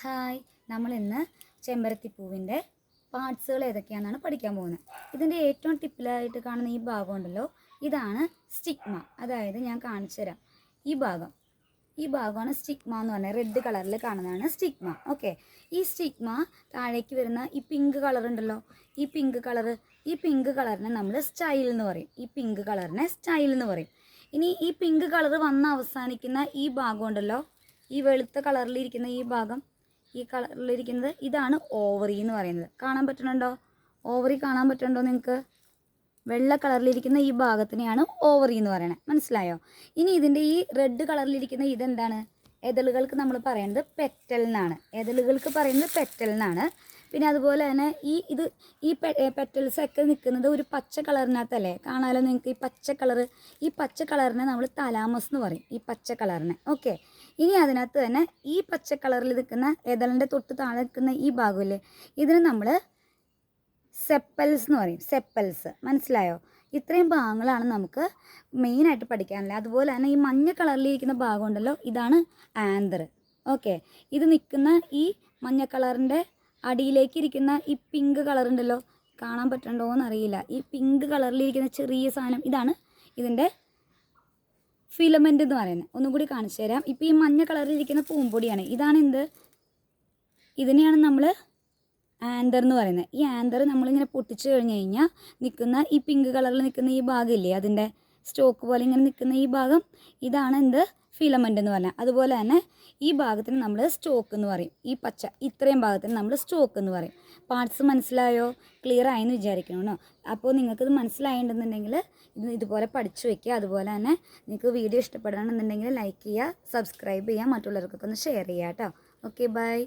Hi, നമ്മൾ ഇന്ന് ചെമ്പരത്തിപ്പൂവിൻ്റെ പാർട്സുകൾ ഏതൊക്കെയാണെന്നാണ് പഠിക്കാൻ പോകുന്നത്. ഇതിൻ്റെ ഏറ്റവും ടിപ്പിലായിട്ട് കാണുന്ന ഈ ഭാഗം ഉണ്ടല്ലോ, ഇതാണ് സ്റ്റിഗ്മ. അതായത് ഞാൻ കാണിച്ചു തരാം. ഈ ഭാഗമാണ് സ്റ്റിഗ്മ എന്ന് പറഞ്ഞാൽ റെഡ് കളറിൽ കാണുന്നതാണ് സ്റ്റിഗ്മ. ഓക്കെ, ഈ സ്റ്റിഗ്മ താഴേക്ക് വരുന്ന ഈ പിങ്ക് കളർ ഉണ്ടല്ലോ, ഈ പിങ്ക് കളറിനെ നമ്മൾ സ്റ്റൈൽ എന്ന് പറയും. ഇനി ഈ പിങ്ക് കളർ വന്ന് അവസാനിക്കുന്ന ഈ ഭാഗം ഉണ്ടല്ലോ, ഈ വെളുത്ത കളറിലിരിക്കുന്ന ഈ കളറിലിരിക്കുന്നത് ഇതാണ് ഓവറി എന്ന് പറയുന്നത്. കാണാൻ പറ്റുന്നുണ്ടോ? ഓവറി കാണാൻ പറ്റുന്നുണ്ടോ നിങ്ങൾക്ക്? വെള്ള കളറിലിരിക്കുന്ന ഈ ഭാഗത്തിനെയാണ് ഓവറി എന്ന് പറയുന്നത്. മനസ്സിലായോ? ഇനി ഇതിൻ്റെ ഈ റെഡ് കളറിലിരിക്കുന്ന ഇതെന്താണ്? എതളുകൾക്ക് നമ്മൾ പറയുന്നത് പെറ്റൽ എന്നാണ്. പിന്നെ അതുപോലെ തന്നെ ഈ പെറ്റൽസ് ഒക്കെ നിൽക്കുന്നത് ഒരു പച്ച കളറിനകത്തല്ലേ? കാണാമല്ലോ നിങ്ങൾക്ക് ഈ പച്ച കളറിനെ നമ്മൾ തലാമസ് എന്ന് പറയും, ഈ പച്ച കളറിനെ. ഓക്കെ, ഇനി അതിനകത്ത് തന്നെ ഈ പച്ച കളറിൽ നിൽക്കുന്ന എതളിൻ്റെ തൊട്ട് താഴെ നിൽക്കുന്ന ഈ ഭാഗമില്ലേ, ഇതിന് നമ്മൾ സെപ്പൽസ് എന്ന് പറയും. മനസ്സിലായോ? ഇത്രയും ഭാഗങ്ങളാണ് നമുക്ക് മെയിനായിട്ട് പഠിക്കാനുള്ളത്. അതുപോലെ തന്നെ ഈ മഞ്ഞ കളറിലിരിക്കുന്ന ഭാഗം ഉണ്ടല്ലോ, ഇതാണ് ആന്തർ. ഓക്കെ, ഇത് നിൽക്കുന്ന ഈ മഞ്ഞ കളറിൻ്റെ അടിയിലേക്ക് ഇരിക്കുന്ന ഈ പിങ്ക് കളർ ഉണ്ടല്ലോ, കാണാൻ പറ്റണ്ടോ എന്നറിയില്ല. ഈ പിങ്ക് കളറിലിരിക്കുന്ന ചെറിയ സാധനം, ഇതാണ് ഇതിൻ്റെ ഫിലമെൻ്റ് എന്ന് പറയുന്നത്. ഒന്നും കൂടി കാണിച്ചു തരാം. ഇപ്പോൾ ഈ മഞ്ഞ കളറിലിരിക്കുന്ന പൂമ്പൊടിയാണ്. ഇതിനെയാണ് നമ്മൾ ആന്തർ എന്ന് പറയുന്നത്. ഈ ആന്തർ നമ്മളിങ്ങനെ പൊട്ടിച്ച് കഴിഞ്ഞ് കഴിഞ്ഞാൽ നിൽക്കുന്ന ഈ പിങ്ക് കളറിൽ നിൽക്കുന്ന ഈ ഭാഗമില്ലേ, അതിൻ്റെ സ്റ്റോക്ക് പോലെ ഇങ്ങനെ നിൽക്കുന്ന ഈ ഭാഗം, ഇതാണ് ഫിലമെൻ്റ് എന്ന് പറഞ്ഞാൽ. അതുപോലെ തന്നെ ഈ ഭാഗത്തിന് നമ്മൾ സ്റ്റോക്ക് എന്ന് പറയും. ഇത്രയും ഭാഗത്തിന് നമ്മൾ സ്റ്റോക്ക് എന്ന് പറയും. പാർട്സ് മനസ്സിലായോ? ക്ലിയർ ആയെന്ന് വിചാരിക്കണോ? അപ്പോൾ നിങ്ങൾക്കിത് മനസ്സിലായിട്ടുണ്ടെന്നുണ്ടെങ്കിൽ ഇതുപോലെ പഠിച്ചു വയ്ക്കുക. അതുപോലെ തന്നെ നിങ്ങൾക്ക് വീഡിയോ ഇഷ്ടപ്പെടണമെന്നുണ്ടെങ്കിൽ ലൈക്ക് ചെയ്യുക, സബ്സ്ക്രൈബ് ചെയ്യുക, മറ്റുള്ളവർക്കൊക്കെ ഒന്ന് ഷെയർ ചെയ്യുക കേട്ടോ. Okay, by.